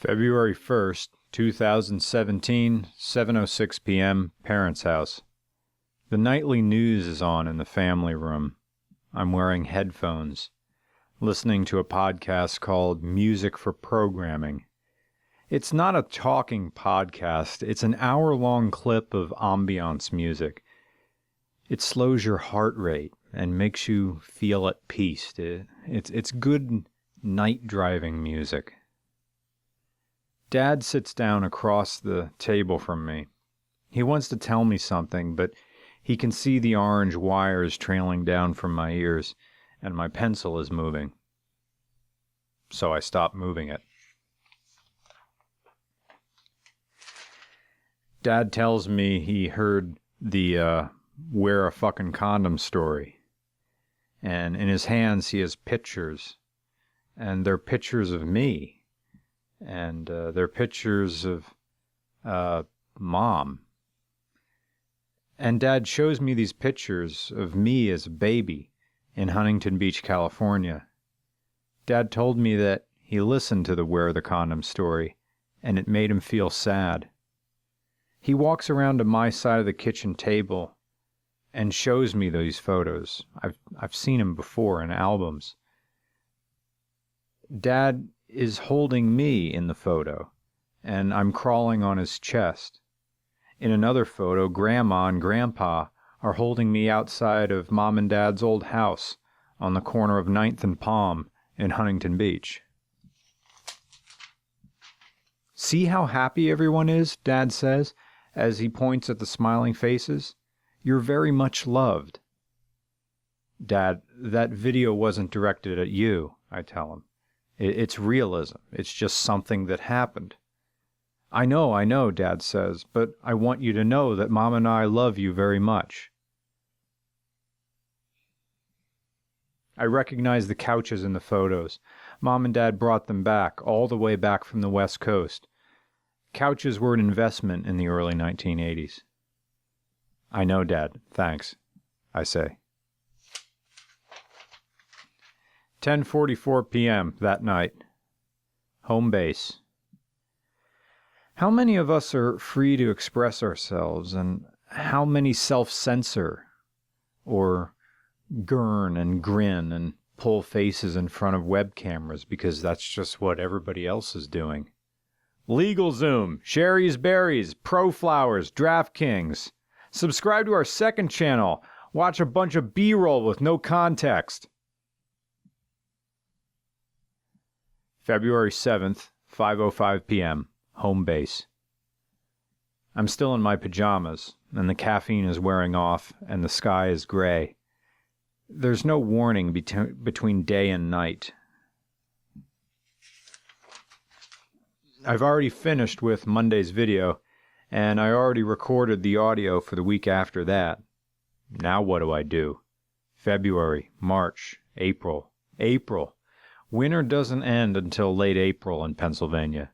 February 1st, 2017, 7:06 p.m., parents' house. The nightly news is on in the family room. I'm wearing headphones, listening to a podcast called Music for Programming. It's not a talking podcast, it's an hour-long clip of ambiance music. It slows your heart rate and makes you feel at peace. It's good night driving music. Dad sits down across the table from me. He wants to tell me something, but he can see the orange wires trailing down from my ears, and my pencil is moving. So I stop moving it. Dad tells me he heard the wear a fucking condom story. And in his hands he has pictures. And they're pictures of me. And they're pictures of Mom. And Dad shows me these pictures of me as a baby in Huntington Beach, California. Dad told me that he listened to the Wear the Condom story, and it made him feel sad. He walks around to my side of the kitchen table and shows me these photos. I've seen them before in albums. Dad is holding me in the photo, and I'm crawling on his chest. In another photo, Grandma and Grandpa are holding me outside of Mom and Dad's old house on the corner of 9th and Palm in Huntington Beach. See how happy everyone is, Dad says, as he points at the smiling faces. You're very much loved. Dad, that video wasn't directed at you, I tell him. It's realism. It's just something that happened. I know, Dad says, but I want you to know that Mom and I love you very much. I recognize the couches in the photos. Mom and Dad brought them back, all the way back from the West Coast. Couches were an investment in the early 1980s. I know, Dad. Thanks, I say. 10:44 p.m. that night. Home base. How many of us are free to express ourselves, and how many self-censor, or gurn and grin and pull faces in front of web cameras because that's just what everybody else is doing? LegalZoom, Sherry's Berries, ProFlowers, DraftKings. Subscribe to our second channel. Watch a bunch of B-roll with no context. February 7th, 5:05 p.m., home base. I'm still in my pajamas, and the caffeine is wearing off, and the sky is gray. There's no warning between day and night. I've already finished with Monday's video, and I already recorded the audio for the week after that. Now what do I do? February, March, April. Winter doesn't end until late April in Pennsylvania.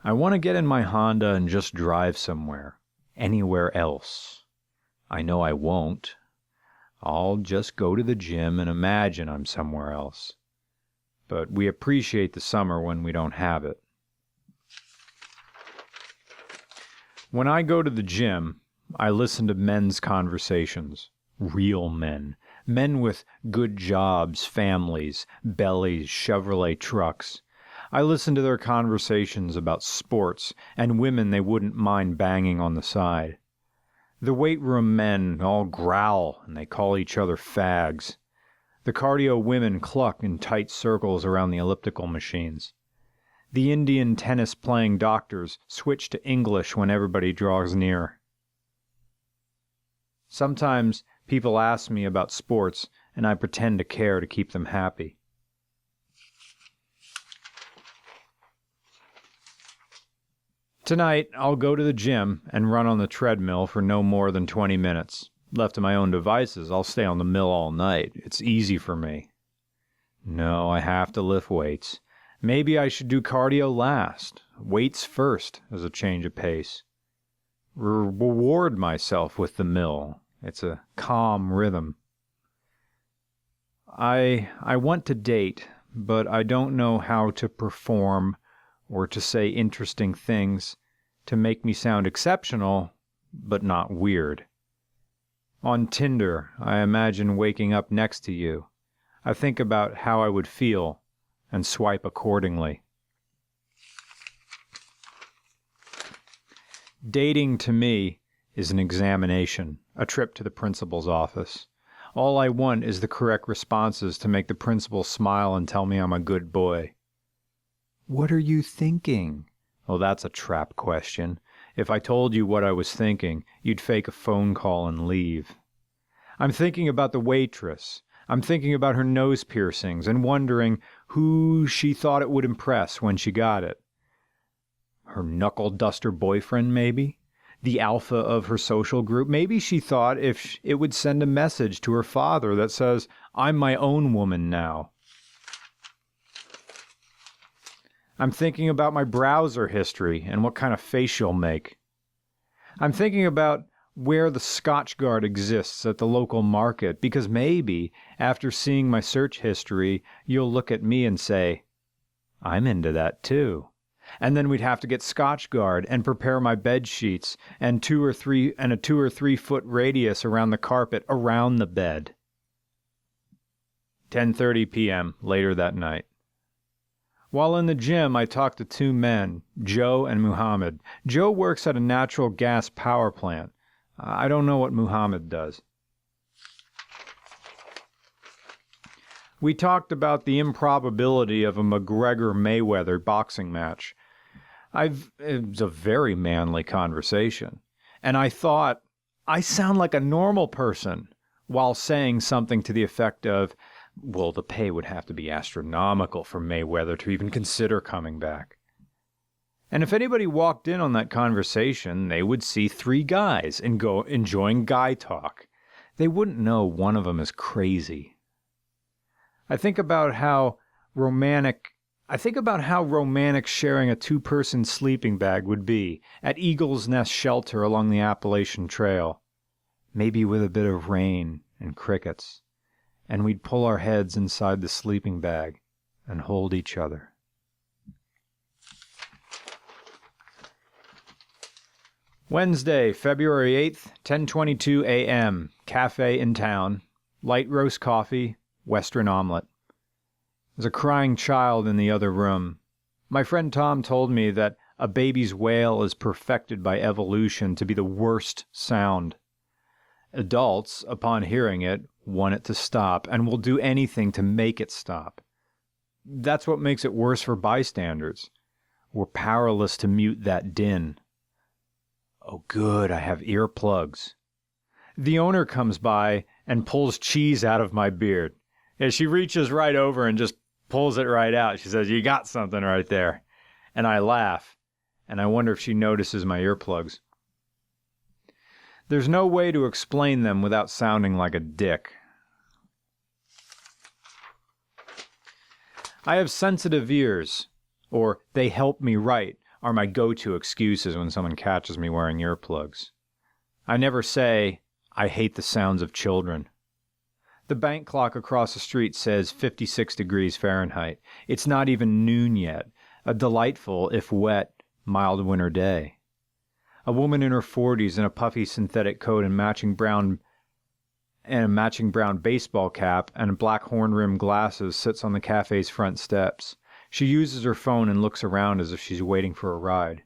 I want to get in my Honda and just drive somewhere. Anywhere else. I know I won't. I'll just go to the gym and imagine I'm somewhere else. But we appreciate the summer when we don't have it. When I go to the gym, I listen to men's conversations. Real men. Men with good jobs, families, bellies, Chevrolet trucks. I listen to their conversations about sports and women they wouldn't mind banging on the side. The weight room men all growl and they call each other fags. The cardio women cluck in tight circles around the elliptical machines. The Indian tennis-playing doctors switch to English when everybody draws near. Sometimes people ask me about sports, and I pretend to care to keep them happy. Tonight, I'll go to the gym and run on the treadmill for no more than 20 minutes. Left to my own devices, I'll stay on the mill all night. It's easy for me. No, I have to lift weights. Maybe I should do cardio last. Weights first as a change of pace. Reward myself with the mill. It's a calm rhythm. I want to date, but I don't know how to perform or to say interesting things to make me sound exceptional, but not weird. On Tinder, I imagine waking up next to you. I think about how I would feel and swipe accordingly. Dating to me is an examination, a trip to the principal's office. All I want is the correct responses to make the principal smile and tell me I'm a good boy. What are you thinking? Well, that's a trap question. If I told you what I was thinking, you'd fake a phone call and leave. I'm thinking about the waitress. I'm thinking about her nose piercings and wondering who she thought it would impress when she got it. Her knuckle duster boyfriend, maybe? The alpha of her social group? Maybe she thought if it would send a message to her father that says, I'm my own woman now. I'm thinking about my browser history and what kind of face she'll make. I'm thinking about where the Scotchgard exists at the local market, because maybe, after seeing my search history, you'll look at me and say, I'm into that too. And then we'd have to get Scotchgard and prepare my bed sheets and a 2 or 3 foot radius around the carpet around the bed. 10:30 p.m. later that night. While in the gym, I talked to 2 men, Joe and Muhammad. Joe works at a natural gas power plant. I don't know what Muhammad does. We talked about the improbability of a McGregor-Mayweather boxing match. It was a very manly conversation. And I thought, I sound like a normal person, while saying something to the effect of, well, the pay would have to be astronomical for Mayweather to even consider coming back. And if anybody walked in on that conversation, they would see 3 guys enjoying guy talk. They wouldn't know one of them is crazy. I think about how romantic sharing a 2-person sleeping bag would be at Eagle's Nest Shelter along the Appalachian Trail. Maybe with a bit of rain and crickets. And we'd pull our heads inside the sleeping bag and hold each other. Wednesday, February 8th, 10:22 a.m. Cafe in town. Light roast coffee, Western omelet. There's a crying child in the other room. My friend Tom told me that a baby's wail is perfected by evolution to be the worst sound. Adults, upon hearing it, want it to stop and will do anything to make it stop. That's what makes it worse for bystanders. We're powerless to mute that din. Oh good, I have earplugs. The owner comes by and pulls cheese out of my beard. Yeah, she reaches right over and just pulls it right out. She says, you got something right there. And I laugh, and I wonder if she notices my earplugs. There's no way to explain them without sounding like a dick. I have sensitive ears, or they help me write, are my go-to excuses when someone catches me wearing earplugs. I never say, I hate the sounds of children. The bank clock across the street says 56 degrees Fahrenheit. It's not even noon yet, a delightful, if wet, mild winter day. A woman in her 40s in a puffy synthetic coat and matching brown baseball cap and black horn-rimmed glasses sits on the cafe's front steps. She uses her phone and looks around as if she's waiting for a ride.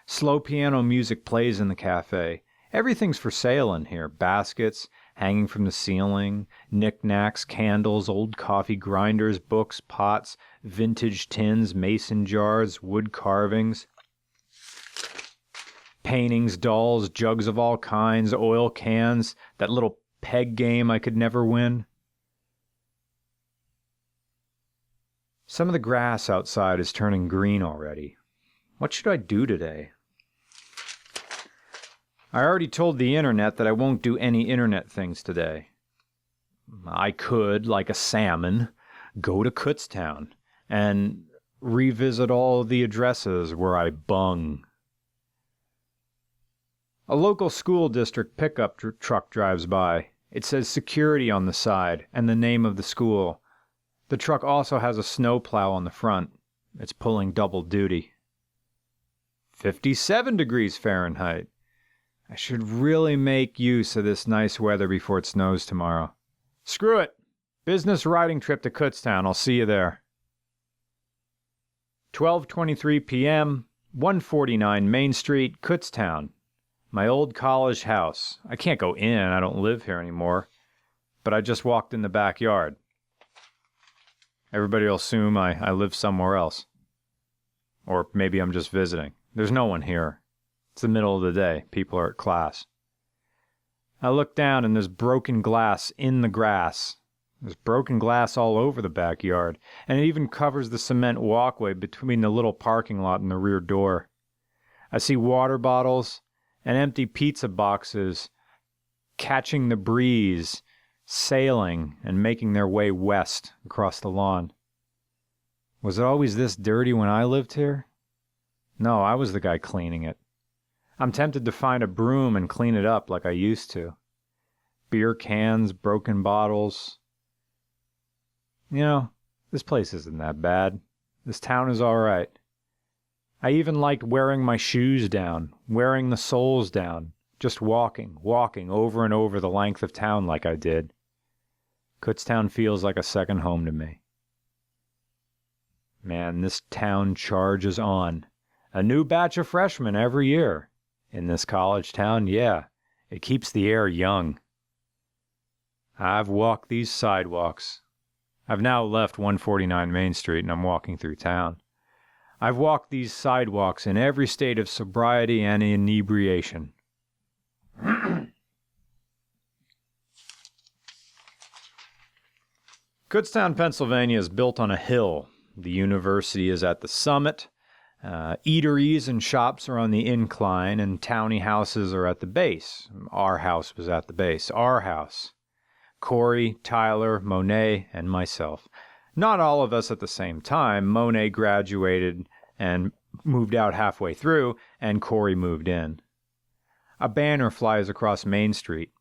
Slow piano music plays in the cafe. Everything's for sale in here. Baskets hanging from the ceiling, knickknacks, candles, old coffee grinders, books, pots, vintage tins, mason jars, wood carvings, paintings, dolls, jugs of all kinds, oil cans, that little peg game I could never win. Some of the grass outside is turning green already. What should I do today? I already told the internet that I won't do any internet things today. I could, like a salmon, go to Kutztown and revisit all the addresses where I bung. A local school district pickup truck drives by. It says security on the side and the name of the school. The truck also has a snowplow on the front. It's pulling double duty. 57 degrees Fahrenheit. I should really make use of this nice weather before it snows tomorrow. Screw it. Business riding trip to Kutztown. I'll see you there. 12:23 p.m., 149 Main Street, Kutztown. My old college house. I can't go in. I don't live here anymore. But I just walked in the backyard. Everybody will assume I live somewhere else. Or maybe I'm just visiting. There's no one here. It's the middle of the day. People are at class. I look down and there's broken glass in the grass. There's broken glass all over the backyard, and it even covers the cement walkway between the little parking lot and the rear door. I see water bottles and empty pizza boxes catching the breeze, sailing and making their way west across the lawn. Was it always this dirty when I lived here? No, I was the guy cleaning it. I'm tempted to find a broom and clean it up like I used to. Beer cans, broken bottles. You know, this place isn't that bad. This town is all right. I even liked wearing my shoes down, wearing the soles down, just walking over and over the length of town like I did. Kutztown feels like a second home to me. Man, this town charges on. A new batch of freshmen every year. In this college town, yeah, it keeps the air young. I've walked these sidewalks. I've now left 149 Main Street and I'm walking through town. I've walked these sidewalks in every state of sobriety and inebriation. Kutztown, Pennsylvania is built on a hill. The university is at the summit. Eateries and shops are on the incline, and towny houses are at the base. Our house was at the base. Our house. Corey, Tyler, Monet, and myself. Not all of us at the same time. Monet graduated and moved out halfway through, and Corey moved in. A banner flies across Main Street.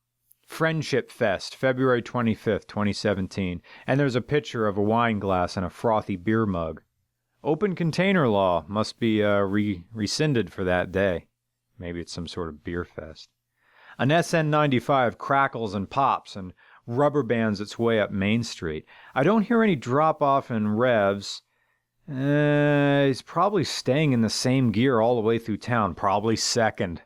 Friendship Fest, February 25th, 2017, and there's a picture of a wine glass and a frothy beer mug. Open container law must be rescinded for that day. Maybe it's some sort of beer fest. An SN95 crackles and pops and rubber bands its way up Main Street. I don't hear any drop-off in revs. He's probably staying in the same gear all the way through town, probably second.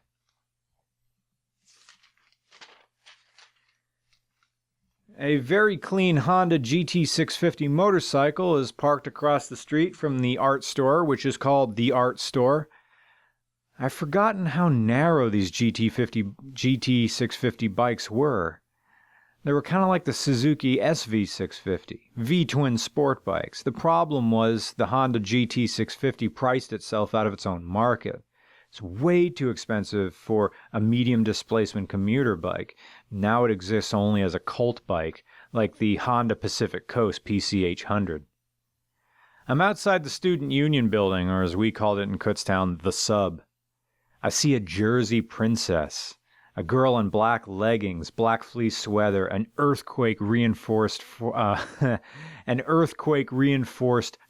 A very clean Honda GT650 motorcycle is parked across the street from the art store, which is called the Art Store. I've forgotten how narrow these GT650 bikes were. They were kind of like the Suzuki SV650, V-twin sport bikes. The problem was the Honda GT650 priced itself out of its own market. It's way too expensive for a medium displacement commuter bike. Now it exists only as a cult bike, like the Honda Pacific Coast PCH100. I'm outside the Student Union building, or as we called it in Kutztown, the Sub. I see a Jersey princess, a girl in black leggings, black fleece sweater, and earthquake-reinforced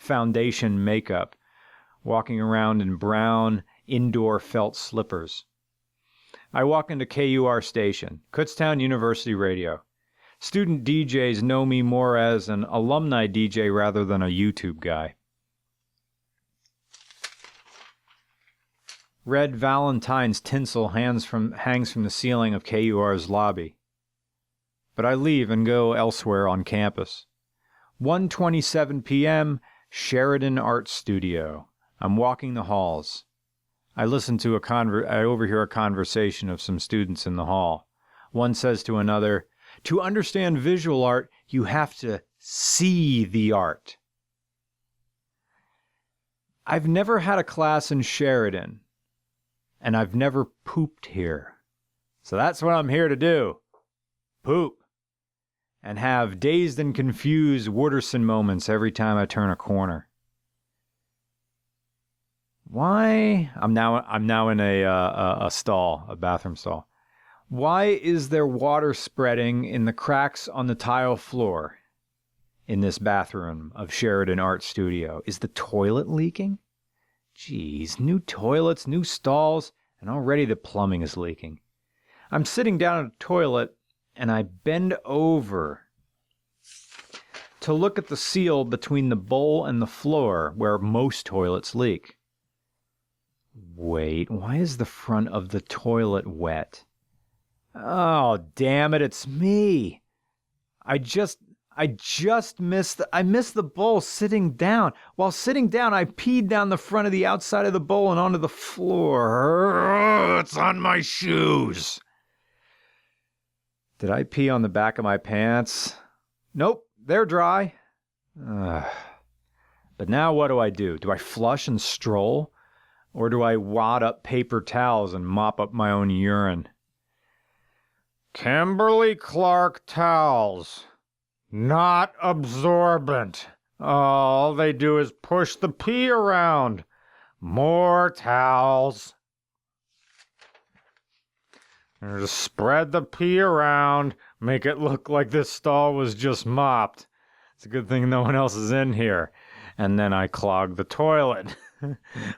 foundation makeup, walking around in brown, indoor felt slippers. I walk into KUR station, Kutztown University Radio. Student DJs know me more as an alumni DJ rather than a YouTube guy. Red Valentine's tinsel hangs from the ceiling of KUR's lobby. But I leave and go elsewhere on campus. 1:27 p.m., Sheridan Art Studio. I'm walking the halls. I overhear a conversation of some students in the hall. One says to another, "To understand visual art, you have to see the art." I've never had a class in Sheridan, and I've never pooped here. So that's what I'm here to do. Poop. And have dazed and confused Wooderson moments every time I turn a corner. Why? I'm now in a stall, a bathroom stall. Why is there water spreading in the cracks on the tile floor? in this bathroom of Sheridan Art Studio. Is the toilet leaking? Geez, new toilets, new stalls, and already the plumbing is leaking. I'm sitting down at a toilet, and I bend over to look at the seal between the bowl and the floor where most toilets leak. Wait, why is the front of the toilet wet? Oh, damn it, it's me. I missed the bowl sitting down. While sitting down, I peed down the front of the outside of the bowl and onto the floor. It's on my shoes. Did I pee on the back of my pants? Nope, they're dry. But now what do? Do I flush and stroll? Or do I wad up paper towels and mop up my own urine? Kimberly-Clark towels. Not absorbent. All they do is push the pee around. More towels. Just spread the pee around, make it look like this stall was just mopped. It's a good thing no one else is in here. And then I clog the toilet.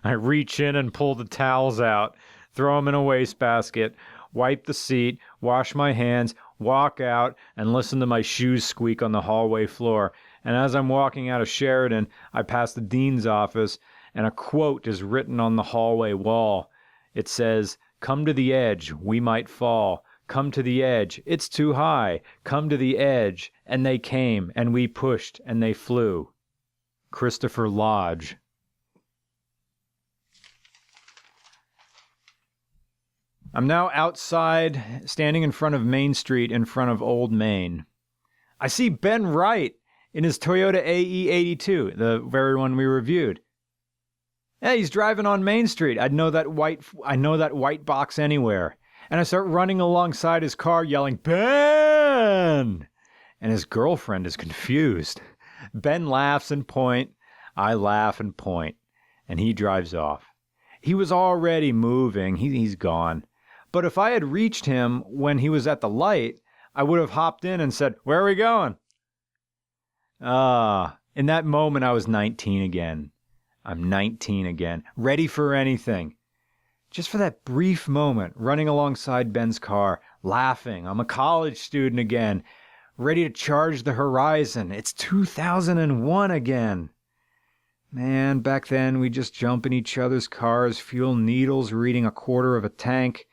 I reach in and pull the towels out, throw them in a wastebasket, wipe the seat, wash my hands, walk out, and listen to my shoes squeak on the hallway floor. And as I'm walking out of Sheridan, I pass the dean's office, and a quote is written on the hallway wall. It says, "Come to the edge, we might fall. Come to the edge, it's too high. Come to the edge." And they came, and we pushed, and they flew. Christopher Lodge. I'm now outside, standing in front of Main Street in front of Old Main. I see Ben Wright in his Toyota AE82, the very one we reviewed. Hey, he's driving on Main Street. I know that white box anywhere. And I start running alongside his car yelling, "Ben!" And his girlfriend is confused. Ben laughs and point. I laugh and point. And he drives off. He was already moving. He's gone. But if I had reached him when he was at the light, I would have hopped in and said, "Where are we going?" In that moment, I was 19 again. I'm 19 again, ready for anything. Just for that brief moment, running alongside Ben's car, laughing. I'm a college student again, ready to charge the horizon. It's 2001 again. Man, back then we'd just jump in each other's cars, fuel needles, reading a quarter of a tank.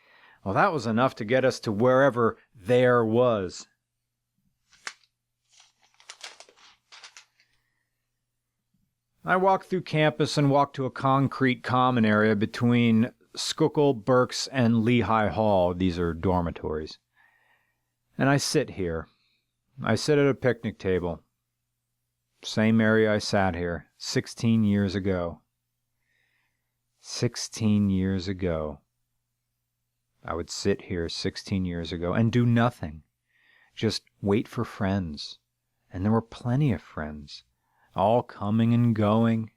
Well, that was enough to get us to wherever there was. I walked through campus and walked to a concrete common area between Schuylkill, Berks, and Lehigh Hall. These are dormitories. And I sit here. I sit at a picnic table. Same area I sat here 16 years ago. 16 years ago. I would sit here 16 years ago and do nothing. Just wait for friends. And there were plenty of friends. All coming and going.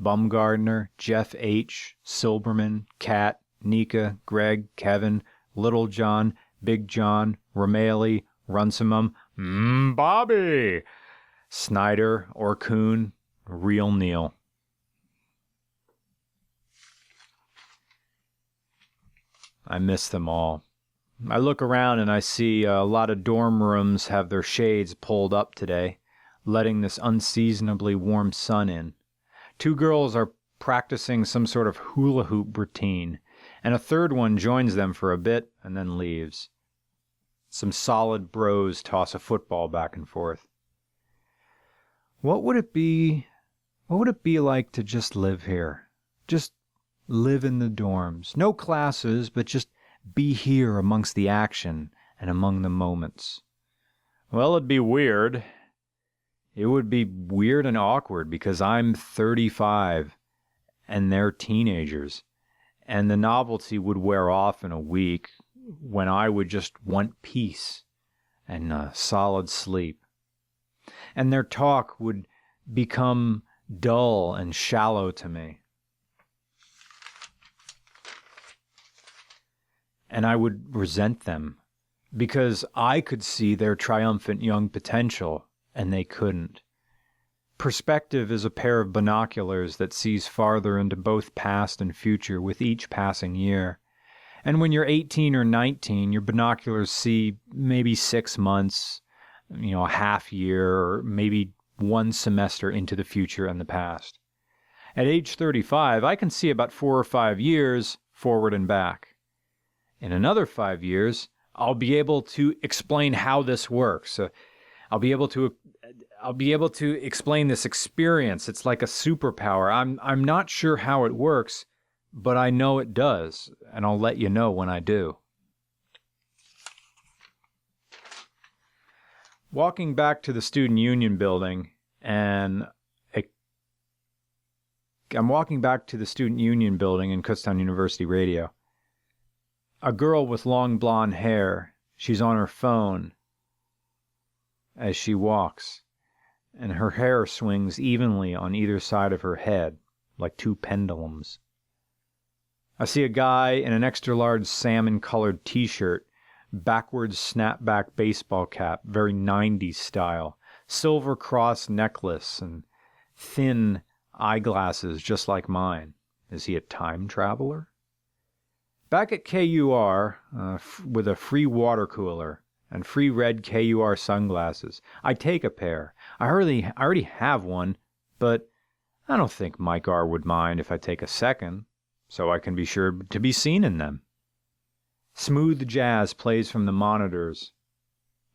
Bumgardner, Jeff H., Silberman, Kat, Nika, Greg, Kevin, Little John, Big John, Romali, Runciman, Bobby, Snyder, Orcoon, Real Neil. I miss them all. I look around and I see a lot of dorm rooms have their shades pulled up today, letting this unseasonably warm sun in. 2 girls are practicing some sort of hula hoop routine, and a third one joins them for a bit and then leaves. Some solid bros toss a football back and forth. What would it be like to just live here? Just live in the dorms. No classes, but just be here amongst the action and among the moments. Well, it'd be weird. It would be weird and awkward because I'm 35 and they're teenagers. And the novelty would wear off in a week when I would just want peace and solid sleep. And their talk would become dull and shallow to me. And I would resent them because I could see their triumphant young potential and they couldn't. Perspective is a pair of binoculars that sees farther into both past and future with each passing year. And when you're 18 or 19, your binoculars see maybe 6 months, a half year, or maybe 1 semester into the future and the past. At age 35, I can see about 4 or 5 years forward and back. In another 5 years, I'll be able to explain how this works. I'll be able to explain this experience. It's like a superpower. I'm not sure how it works, but I know it does, and I'll let you know when I do. Walking back to the Student Union building, and I'm walking back to the Student Union building in Kutztown University Radio. A girl with long blonde hair, she's on her phone as she walks, and her hair swings evenly on either side of her head, like 2 pendulums. I see a guy in an extra-large salmon-colored t-shirt, backwards snapback baseball cap, very 90s style, silver cross necklace, and thin eyeglasses just like mine. Is he a time traveler? Back at KUR, with a free water cooler and free red KUR sunglasses, I take a pair. I already have one, but I don't think Mike R. would mind if I take a second, so I can be sure to be seen in them. Smooth jazz plays from the monitors.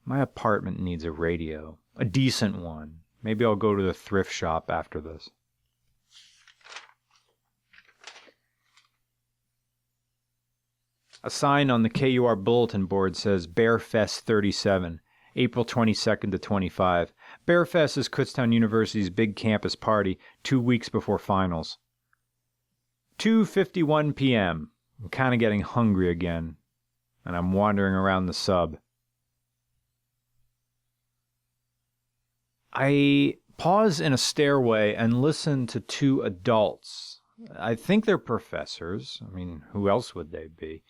My apartment needs a radio, a decent one. Maybe I'll go to the thrift shop after this. A sign on the KUR bulletin board says Bearfest 37, April 22nd to 25. Bearfest is Kutztown University's big campus party 2 weeks before finals. 2:51 p.m. I'm kind of getting hungry again, and I'm wandering around the sub. I pause in a stairway and listen to 2 adults. I think they're professors. I mean, who else would they be?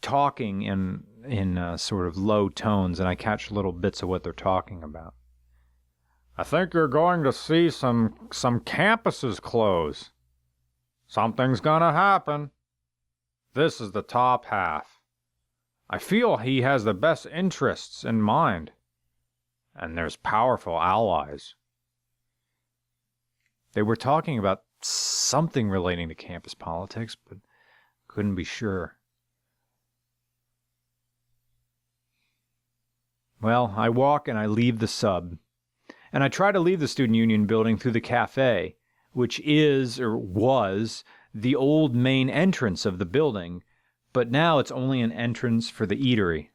Talking in sort of low tones, and I catch little bits of what they're talking about. I think you're going to see some campuses close. Something's gonna happen. This is the top half. I feel he has the best interests in mind. And there's powerful allies. They were talking about something relating to campus politics, but couldn't be sure. Well, I walk and I leave the sub. And I try to leave the Student Union building through the cafe, which is, or was, the old main entrance of the building, but now it's only an entrance for the eatery.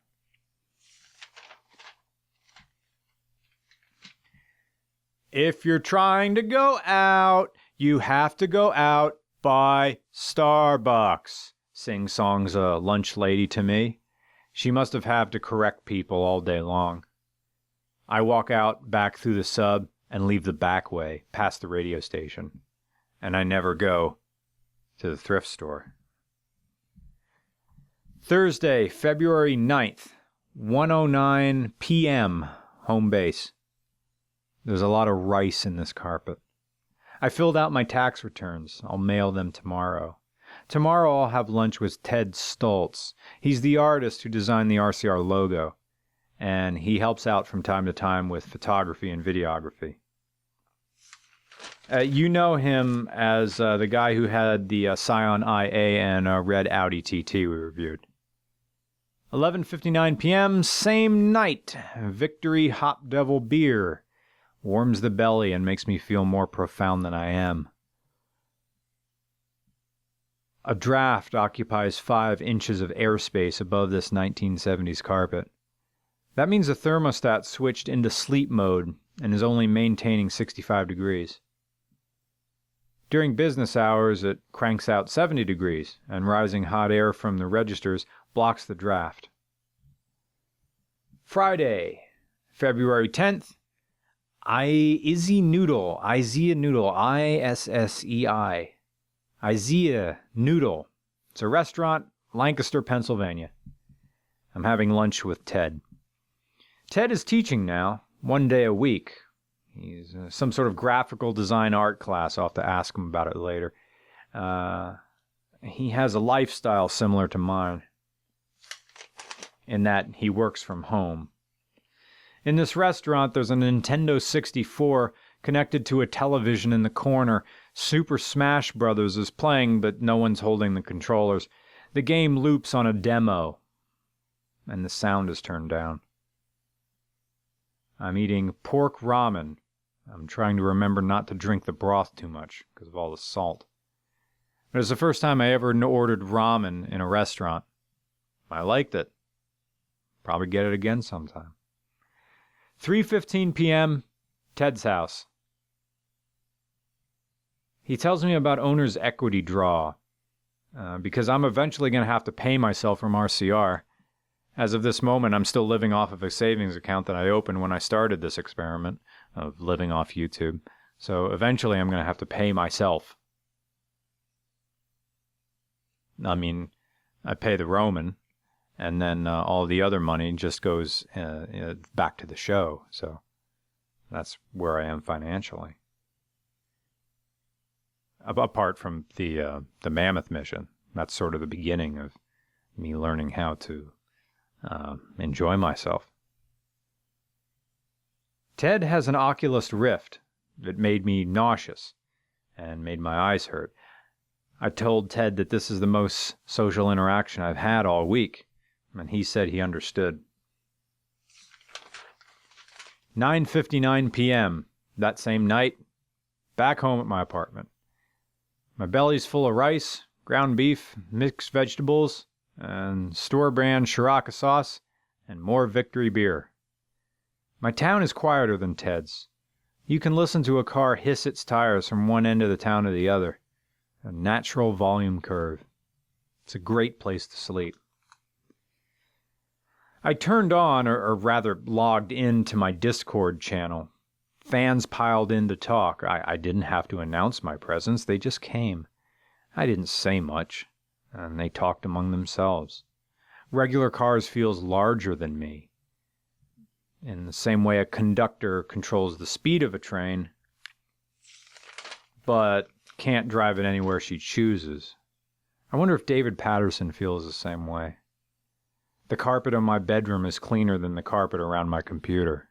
If you're trying to go out, you have to go out by Starbucks, sing-songs a lunch lady to me. She must have had to correct people all day long. I walk out back through the sub and leave the back way, past the radio station. And I never go to the thrift store. Thursday, February 9th, 1:09 p.m., home base. There's a lot of rice in this carpet. I filled out my tax returns. I'll mail them tomorrow. Tomorrow I'll have lunch with Ted Stoltz. He's the artist who designed the RCR logo, and he helps out from time to time with photography and videography. You know him as the guy who had the Scion IA and red Audi TT we reviewed. 11:59 p.m., same night. Victory Hop Devil beer. Warms the belly and makes me feel more profound than I am. A draft occupies 5 inches of airspace above this 1970s carpet. That means the thermostat switched into sleep mode and is only maintaining 65 degrees. During business hours, it cranks out 70 degrees, and rising hot air from the registers blocks the draft. Friday, February 10th, Izzy Noodle, Isaiah Noodle, I-S-S-E-I. Isaiah Noodle. It's a restaurant, Lancaster, Pennsylvania. I'm having lunch with Ted. Ted is teaching now, 1 day a week. He's some sort of graphical design art class. I'll have to ask him about it later. He has a lifestyle similar to mine in that he works from home. In this restaurant, there's a Nintendo 64 connected to a television in the corner. Super Smash Brothers is playing, but no one's holding the controllers. The game loops on a demo, and the sound is turned down. I'm eating pork ramen. I'm trying to remember not to drink the broth too much because of all the salt. But it's the first time I ever ordered ramen in a restaurant. I liked it. Probably get it again sometime. 3:15 p.m., Ted's house. He tells me about owner's equity draw, because I'm eventually going to have to pay myself from RCR. As of this moment, I'm still living off of a savings account that I opened when I started this experiment of living off YouTube. So eventually I'm going to have to pay myself. I mean, I pay the Roman, and then all the other money just goes back to the show. So that's where I am financially. Apart from the Mammoth mission, that's sort of the beginning of me learning how to enjoy myself. Ted has an Oculus Rift that made me nauseous and made my eyes hurt. I told Ted that this is the most social interaction I've had all week, and he said he understood. 9:59 p.m. that same night, back home at my apartment. My belly's full of rice, ground beef, mixed vegetables, and store-brand Shiraka sauce, and more Victory beer. My town is quieter than Ted's. You can listen to a car hiss its tires from one end of the town to the other. A natural volume curve. It's a great place to sleep. I turned on, or rather logged into my Discord channel. Fans piled in to talk. I didn't have to announce my presence, they just came. I didn't say much, and they talked among themselves. Regular cars feels larger than me. In the same way a conductor controls the speed of a train, but can't drive it anywhere she chooses. I wonder if David Patterson feels the same way. The carpet in my bedroom is cleaner than the carpet around my computer.